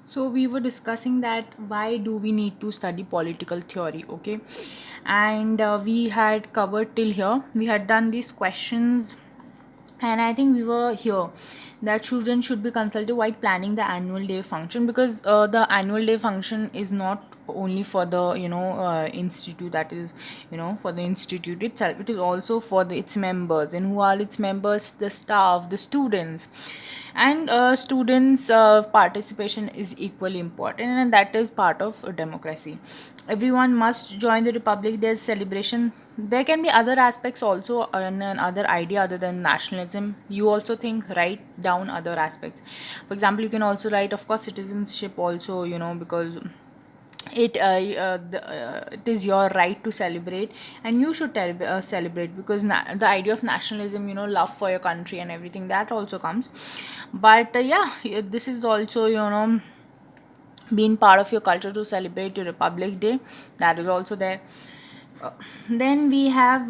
So we were discussing that why do we need to study political theory, okay? And we had covered till here. We had done these questions, and I think we were here that students should be consulted while planning the annual day function, because the annual day function is not only for the institute, that is for the institute itself. It is also for its members. And who are its members? The staff, the students. And students participation is equally important, and that is part of democracy. Everyone must join the Republic Day celebration. There can be other aspects also, and another idea other than nationalism. You also think, write down other aspects. For example, you can also write, of course, citizenship also, because it is your right to celebrate, and you should celebrate, because the idea of nationalism, love for your country and everything, that also comes. But this is also being part of your culture to celebrate your Republic Day. That is also there. uh, then we have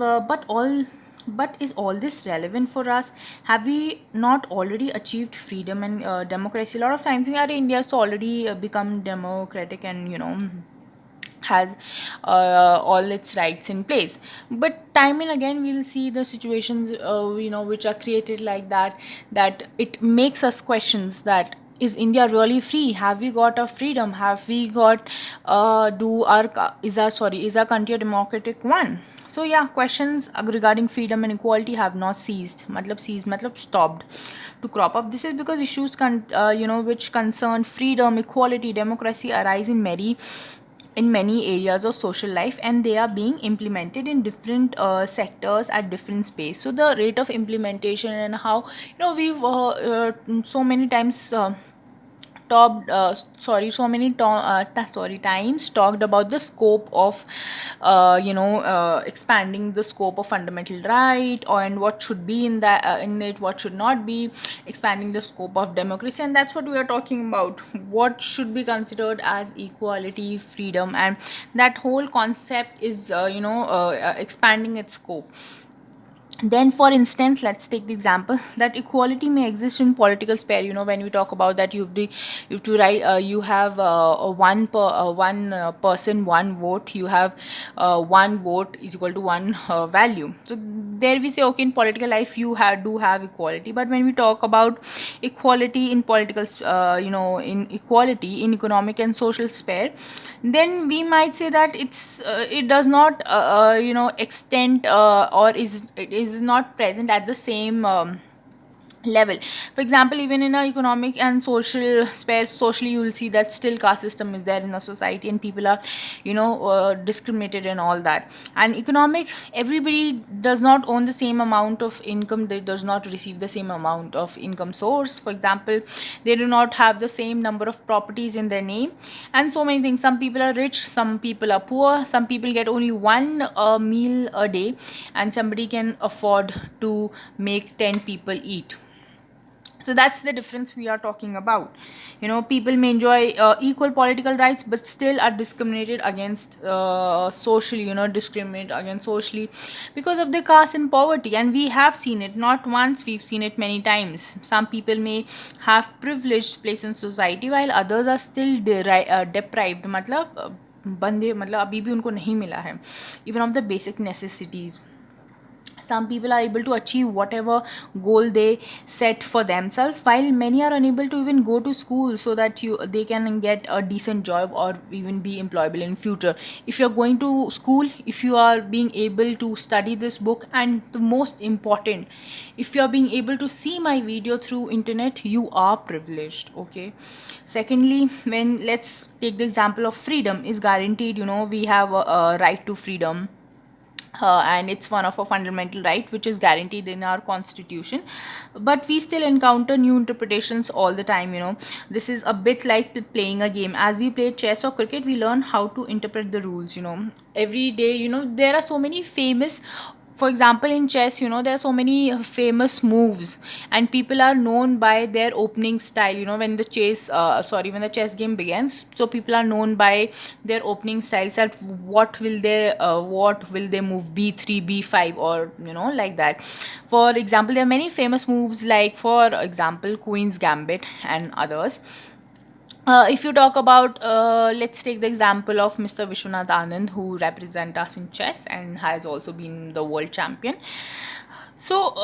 but is all this relevant for us? Have we not already achieved freedom and democracy? A lot of times in our India has already become democratic, and has all its rights in place. But time and again we'll see the situations which are created like that, that it makes us questions that, is India really free? Have we got a freedom? Have we got do our is our country a democratic one? So yeah, questions regarding freedom and equality have not ceased matlab stopped to crop up. This is because issues which concern freedom, equality, democracy arise in many areas of social life, and they are being implemented in different sectors at different space. So the rate of implementation, and how we've so many times so many times talked about the scope of expanding the scope of fundamental right, and what should be in that in it, what should not be, expanding the scope of democracy. And that's what we are talking about, what should be considered as equality, freedom, and that whole concept is expanding its scope. Then, for instance, let's take the example that equality may exist in political sphere. When we talk about that, you have to write, you have a one person, one vote. You have one vote is equal to one value. So there we say, okay, in political life you do have equality. But when we talk about equality in political in equality in economic and social sphere, then we might say that it does not extend, or it is not present at the same level. For example, even in a economic and social sphere, socially you will see that still caste system is there in a society, and people are discriminated and all that. And economic, everybody does not own the same amount of income, they does not receive the same amount of income source. For example, they do not have the same number of properties in their name, and so many things. Some people are rich, some people are poor, some people get only one meal a day, and somebody can afford to make 10 people eat. So that's the difference we are talking about. People may enjoy equal political rights, but still are discriminated against socially, discriminated against socially, because of their caste and poverty. And we have seen it not once, we've seen it many times. Some people may have privileged place in society, while others are still deprived, मतलब बंदे, मतलब अभी भी उनको नहीं मिला है even of the basic necessities. Some people are able to achieve whatever goal they set for themselves, while many are unable to even go to school so that they can get a decent job or even be employable in future. If you're going to school, if you are being able to study this book, and the most important, if you're being able to see my video through internet, you are privileged, okay? Secondly, when let's take the example of freedom is guaranteed. We have a right to freedom, and it's one of a fundamental right which is guaranteed in our constitution. But we still encounter new interpretations all the time. This is a bit like playing a game. As we play chess or cricket, we learn how to interpret the rules. Every day, there are so many famous, for example, in chess, there are so many famous moves, and people are known by their opening style. When the chess game begins, so people are known by their opening styles, that what will they move, b3, b5, or like that. For example, there are many famous moves, like for example, queen's gambit and others. If you talk about, let's take the example of Mr. Vishwanath Anand, who represent us in chess and has also been the world champion. So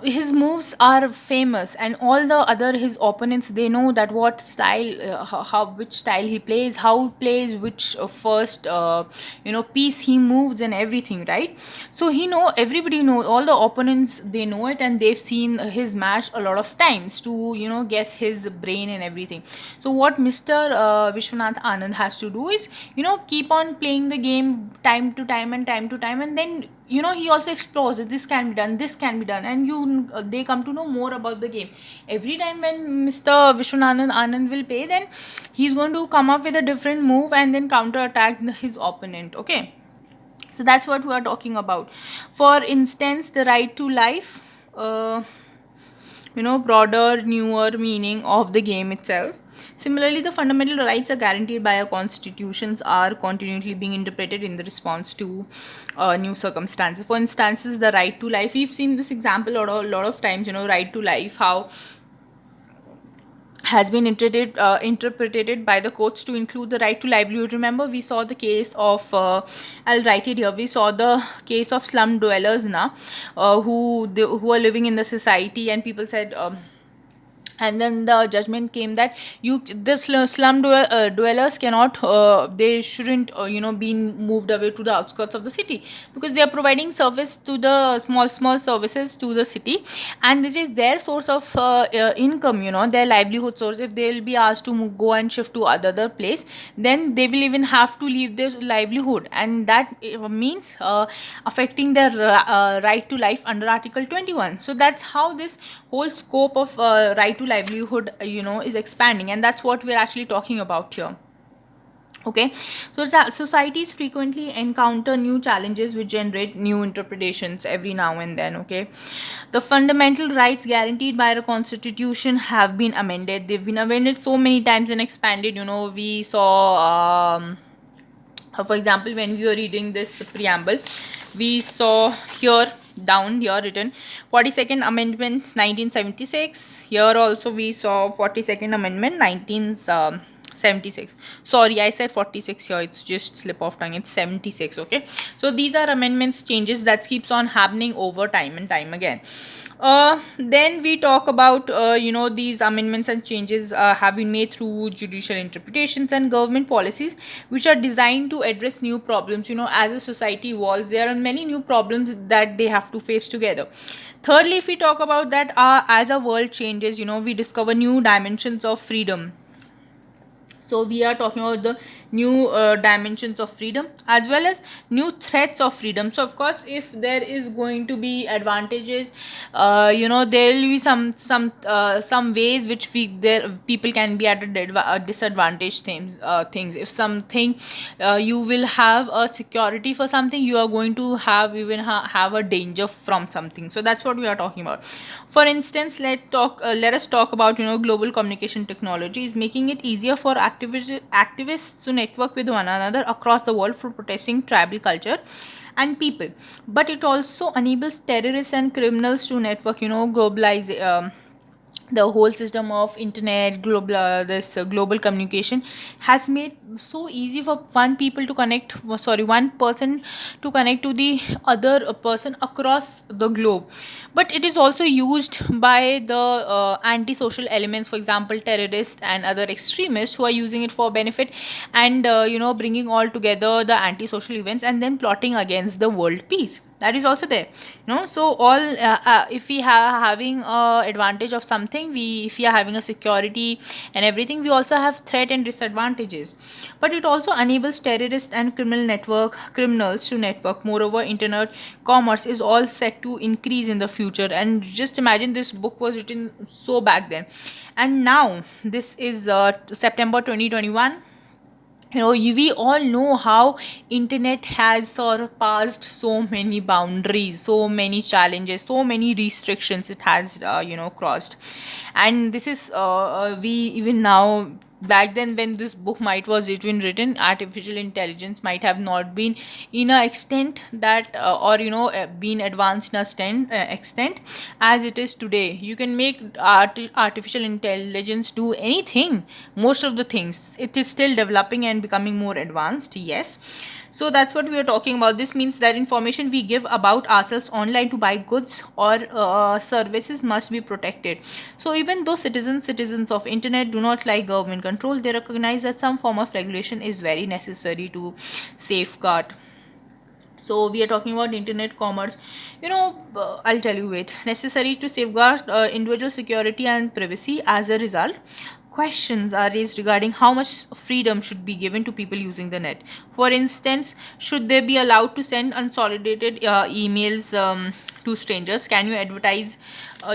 his moves are famous, and all the other his opponents, they know that what style, how which style he plays, how he plays, which first piece he moves and everything, right? So he know, everybody know, all the opponents, they know it, and they've seen his match a lot of times to guess his brain and everything. So what Mr. Vishwanath Anand has to do is keep on playing the game time to time and time to time, and then he also explores that this can be done, this can be done, and they come to know more about the game. Every time when Mr. Vishwanath Anand will play, then he's going to come up with a different move and then counter attack his opponent. Okay, so that's what we are talking about. For instance, the right to life, broader, newer meaning of the game itself. Similarly, the fundamental rights are guaranteed by our constitutions are continually being interpreted in the response to new circumstances. For instances, the right to life, we've seen this example a lot of times, right to life, how has been interpreted by the courts to include the right to livelihood. Remember, we saw the case of, I'll write it here, we saw the case of slum dwellers now, who are living in the society, and people said, and then the judgment came that the dwellers cannot, they shouldn't be moved away to the outskirts of the city, because they are providing service to the small services to the city, and this is their source of income, their livelihood source. If they'll be asked to go and shift to other place, then they will even have to leave their livelihood, and that means affecting their right to life under Article 21. So that's how this whole scope of right to livelihood is expanding, and that's what we're actually talking about here. Okay, so societies frequently encounter new challenges which generate new interpretations every now and then. Okay, the fundamental rights guaranteed by the constitution have been amended. They've been amended so many times and expanded. We saw, for example, when we were reading this preamble, we saw here, down here written 42nd Amendment 1976. Here also we saw 42nd Amendment 1976. Sorry, I said 46 here, it's just slip of tongue, it's 76. Okay, so these are amendments, changes that keeps on happening over time and time again. Then we talk about, these amendments and changes have been made through judicial interpretations and government policies, which are designed to address new problems. As a society evolves, there are many new problems that they have to face together. Thirdly, if we talk about that, as our world changes, we discover new dimensions of freedom. So we are talking about the new dimensions of freedom as well as new threats of freedom. So of course, if there is going to be advantages, there will be some ways which people can be at a disadvantage things. If something, you will have a security for something, you are going to have even have a danger from something. So that's what we are talking about. For instance, let us talk about, global communication technologies, making it easier for activists to network with one another across the world for protesting tribal culture and people. But it also enables terrorists and criminals to network, globalize, the whole system of internet, global communication has made so easy for one person to connect to the other person across the globe. But it is also used by the antisocial elements, for example terrorists and other extremists, who are using it for benefit, and bringing all together the antisocial events and then plotting against the world peace. That is also there. So all, if we have having a advantage of something, if we are having a security and everything, we also have threat and disadvantages. But it also enables terrorists and criminals to network. Moreover, internet commerce is all set to increase in the future, and just imagine, this book was written so back then, and now this is September 2021. We all know how internet has surpassed so many boundaries, so many challenges, so many restrictions it has crossed. And this is, we even now back then when this book might was written, artificial intelligence might have not been in a extent that or been advanced in a extent as it is today. You can make artificial intelligence do anything, most of the things. It is still developing and becoming more advanced, yes. So that's what we are talking about. This means that information we give about ourselves online to buy goods or services must be protected. So even though citizens of internet do not like government control, they recognize that some form of regulation is very necessary to safeguard. So we are talking about internet commerce. I'll tell you, wait, necessary to safeguard individual security and privacy. As a result, questions are raised regarding how much freedom should be given to people using the net. For instance, should they be allowed to send unsolidated emails to strangers? Can you advertise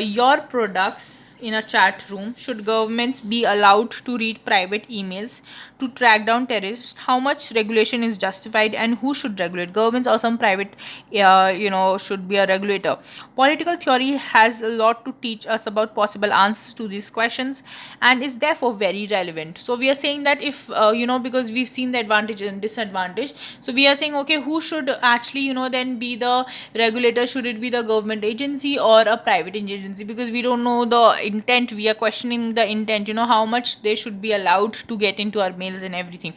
your products in a chat room? Should governments be allowed to read private emails to track down terrorists? How much regulation is justified, and who should regulate, governments or some private should be a regulator? Political theory has a lot to teach us about possible answers to these questions and is therefore very relevant. So we are saying that if because we've seen the advantage and disadvantage, so we are saying, okay, who should actually then be the regulator? Should it be the government agency or a private agency? Because we don't know the intent. We are questioning the intent, how much they should be allowed to get into our mails and everything.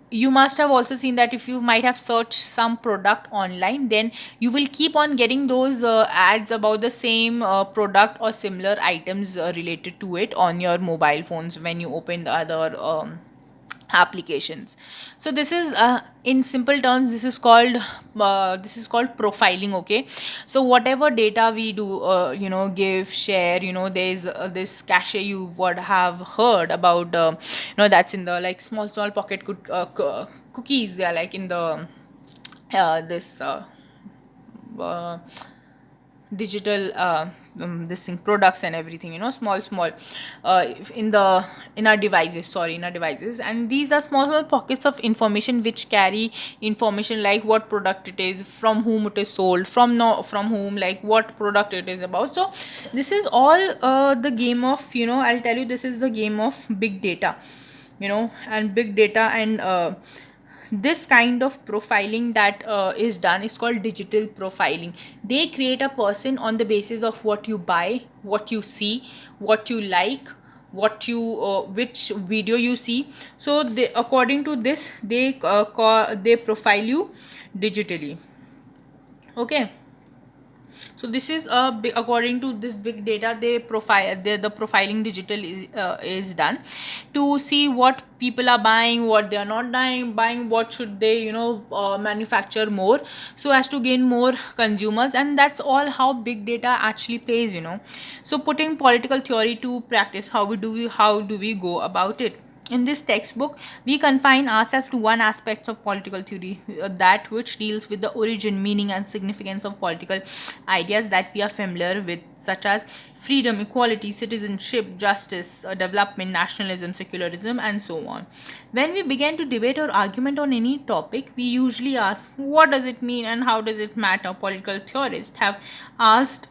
You must have also seen that if you might have searched some product online, then you will keep on getting those ads about the same product or similar items related to it on your mobile phones when you open the other applications. So this is in simple terms, this is called profiling. Okay, so whatever data we do give, share, there's this cache you would have heard about, that's in the like small pocket cookies. Yeah, like in the this uh, digital this thing products and everything, small in the in our devices. And these are small pockets of information which carry information like what product it is, from whom it is sold, from no from whom, like what product it is about. So this is all the game of, I'll tell you, this is the game of big data, and big data. And this kind of profiling that is done is called digital profiling. They create a person on the basis of what you buy, what you see, what you like, what you which video you see. So they, according to this, they profile you digitally. Okay, so this is according to this big data, they profile, the profiling digital is done to see what people are buying, what they are not buying, what should they manufacture more so as to gain more consumers. And that's all how big data actually plays. So putting political theory to practice, how do we go about it? In this textbook, we confine ourselves to one aspect of political theory, that which deals with the origin, meaning, and significance of political ideas that we are familiar with, such as freedom, equality, citizenship, justice, development, nationalism, secularism, and so on. When we begin to debate or argument on any topic, we usually ask, what does it mean and how does it matter? Political theorists have asked,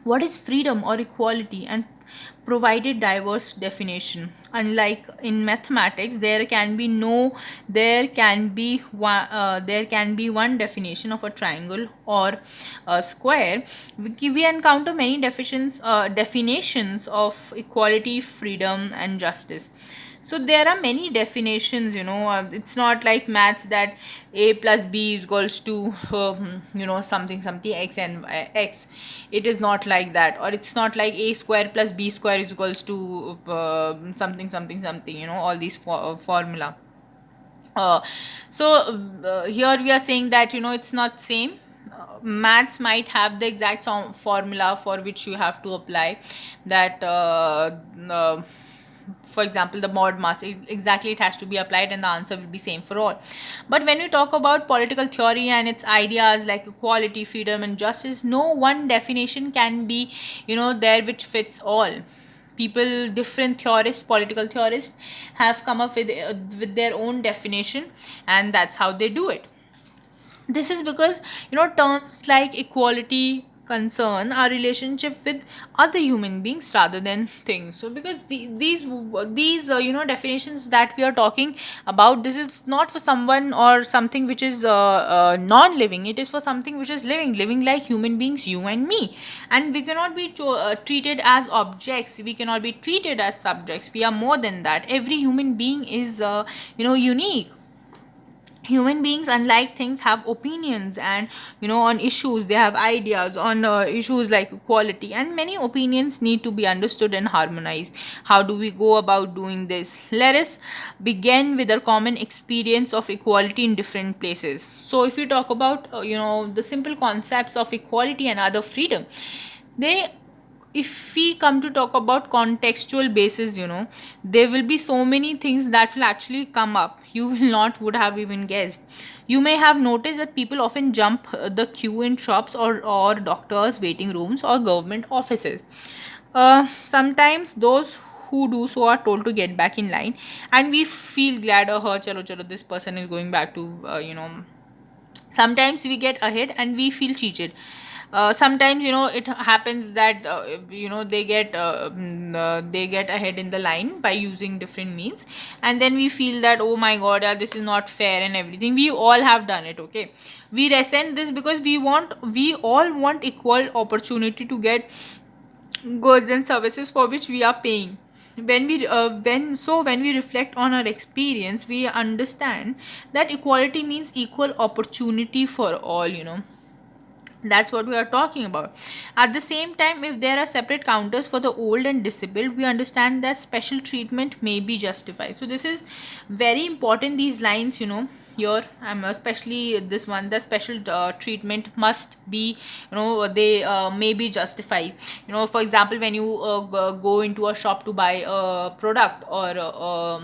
what is freedom or equality, and provided diverse definition. Unlike in mathematics, there can be one definition of a triangle or a square. We encounter many definitions of equality, freedom, and justice. So there are many definitions. It's not like maths that a plus b is equals to something x and x. It is not like that. Or it's not like a square plus b square is equals to something, all these formula. uh, here we are saying that it's not same. Maths might have the exact formula for which you have to apply that. For example, the mod mass, exactly, it has to be applied and the answer will be same for all. But when we talk about political theory and its ideas like equality, freedom, and justice, no one definition can be there which fits all. People, different theorists, political theorists, have come up with their own definition, and that's how they do it. This is because terms like equality, concern our relationship with other human beings rather than things. So because these definitions that we are talking about, this is not for someone or something which is non-living. It is for something which is living like human beings, you and me. And we cannot be treated as objects, we cannot be treated as subjects. We are more than that. Every human being is unique. Human beings, unlike things, have opinions, and on issues they have ideas. On issues like equality and many, opinions need to be understood and harmonized. How do we go about doing this? Let us begin with a common experience of equality in different places. So if you talk about the simple concepts of equality and other freedom, they, if we come to talk about contextual basis, there will be so many things that will actually come up you will not would have even guessed. You may have noticed that people often jump the queue in shops, or doctors waiting rooms, or government offices. Sometimes those who do so are told to get back in line, and we feel glad, oh chalo chalo, this person is going back to sometimes we get ahead and we feel cheated. Sometimes it happens that they get ahead in the line by using different means, and then we feel that, oh my god, yeah, this is not fair and everything. We all have done it, okay? We resent this because we all want equal opportunity to get goods and services for which we are paying. When we reflect on our experience, we understand that equality means equal opportunity for all. That's what we are talking about. At the same time, if there are separate counters for the old and disabled, we understand that special treatment may be justified. So this is very important, these lines, here I'm especially this one, the special treatment must be, they may be justified. For example, when you go into a shop to buy a product, or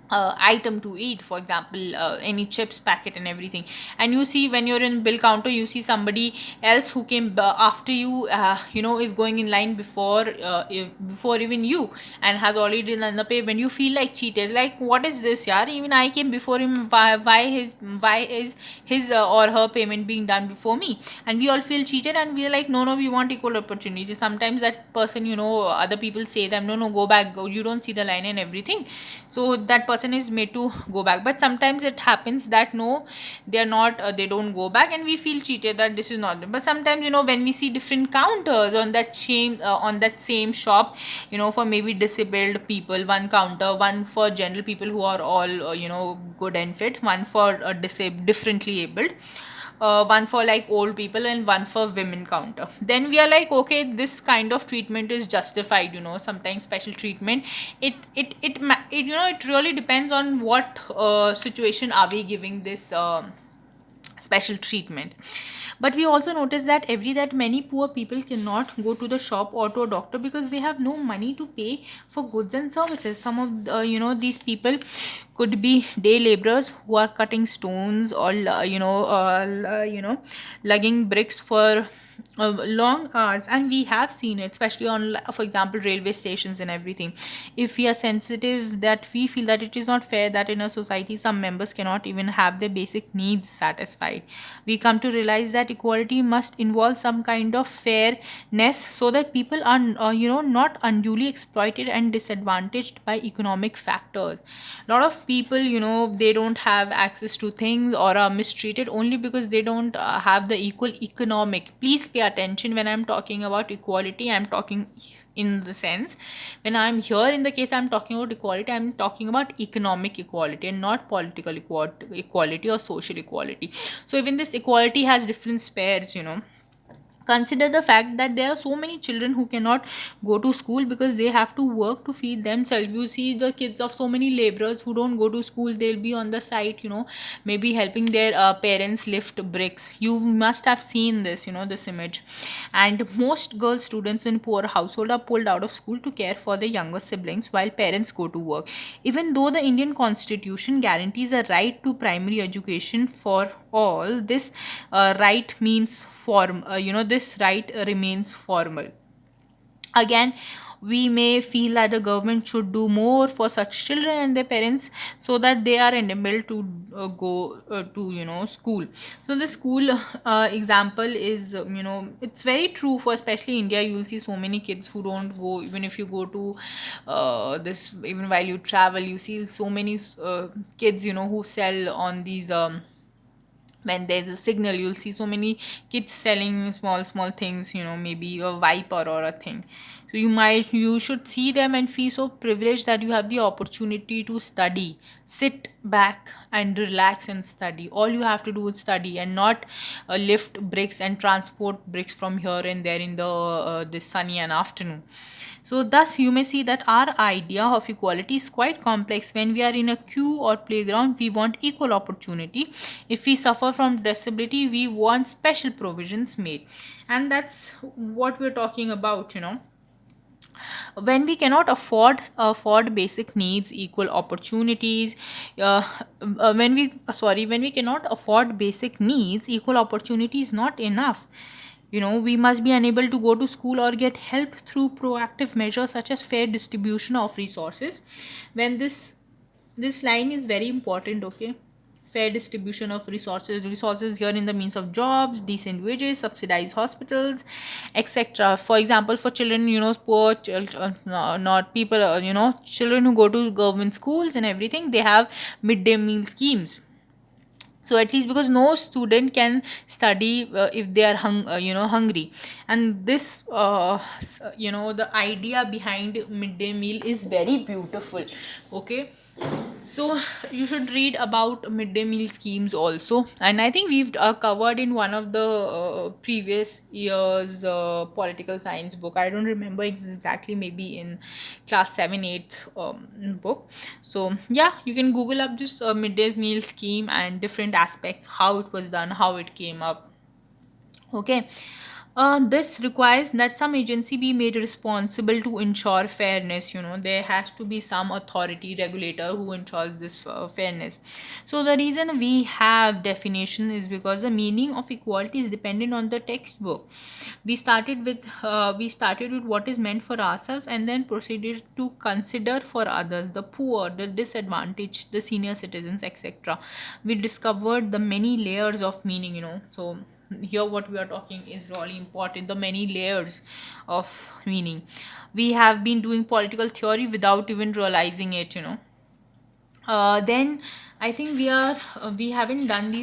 item to eat, for example, any chips packet and everything, and you see, when you're in bill counter, you see somebody else who came after you, is going in line before even you, and has already done the payment. You feel like cheated, like, what is this, yaar? Even I came before him. Why is his or her payment being done before me? And we all feel cheated, and we're like, no, we want equal opportunity. Sometimes that person, other people say them, no, go back, go, you don't see the line and everything. So that person is made to go back. But sometimes it happens that no, they are not, they don't go back, and we feel cheated that this is not. But sometimes, when we see different counters on that same shop, for maybe disabled people, one counter, one for general people who are all good and fit, one for differently abled, one for like old people, and one for women counter. Then we are like, okay, this kind of treatment is justified. Sometimes special treatment, it really depends on what situation are we giving this special treatment. But we also notice that many poor people cannot go to the shop or to a doctor because they have no money to pay for goods and services. Some of these people could be day laborers who are cutting stones, or lugging bricks for long hours. And we have seen it, especially on, for example, railway stations and everything. If we are sensitive, that we feel that it is not fair that in a society some members cannot even have their basic needs satisfied. We come to realize that equality must involve some kind of fairness, so that people are not unduly exploited and disadvantaged by economic factors. A lot of people, they don't have access to things, or are mistreated only because they don't have the equal economic. Please pay attention, when I'm talking about equality, I'm talking in the sense, when I'm here in the case I'm talking about equality, I'm talking about economic equality, and not political equality or social equality. So even this equality has different spheres. Consider the fact that there are so many children who cannot go to school because they have to work to feed themselves. You see the kids of so many laborers who don't go to school, they'll be on the site, maybe helping their parents lift bricks. You must have seen this, this image. And most girl students in poor household are pulled out of school to care for their younger siblings while parents go to work. Even though the Indian constitution guarantees a right to primary education for all, this right means this right remains formal. Again, we may feel that the government should do more for such children and their parents, so that they are enabled to go to school. So the school example is, it's very true for especially India. You will see so many kids who don't go. Even if you go to this, even while you travel, you see so many kids who sell on these when there's a signal. You'll see so many kids selling small small things, maybe a wiper or a thing. So you should see them and feel so privileged that you have the opportunity to study, sit back and relax and study. All you have to do is study, and not lift bricks and transport bricks from here and there in the this sunny and afternoon. So, thus, you may see that our idea of equality is quite complex. When we are in a queue or playground, we want equal opportunity. If we suffer from disability, we want special provisions made. And that's what we're talking about. When we cannot afford basic needs, equal opportunities, uh, when we cannot afford basic needs, equal opportunity is not enough. We must be unable to go to school or get help through proactive measures such as fair distribution of resources. When this line is very important, okay? Fair distribution of resources here in the means of jobs, decent wages, subsidized hospitals, etc. For example, for children, poor not people, children who go to government schools and everything, they have midday meal schemes. So at least, because no student can study if they are hungry. And this the idea behind midday meal is very beautiful, okay? So you should read about midday meal schemes also, and I think we've covered in one of the previous years political science book. I don't remember exactly, maybe in class 7 8 book. So yeah, you can google up this midday meal scheme and different aspects, how it was done, how it came up. Okay. This requires that some agency be made responsible to ensure fairness. There has to be some authority, regulator, who ensures this fairness. So the reason we have definition is because the meaning of equality is dependent on the textbook. We started with what is meant for ourselves, and then proceeded to consider for others, the poor, the disadvantaged, the senior citizens, etc. We discovered the many layers of meaning. So here what we are talking is really important, the many layers of meaning. We have been doing political theory without even realizing it. Then I think we haven't done these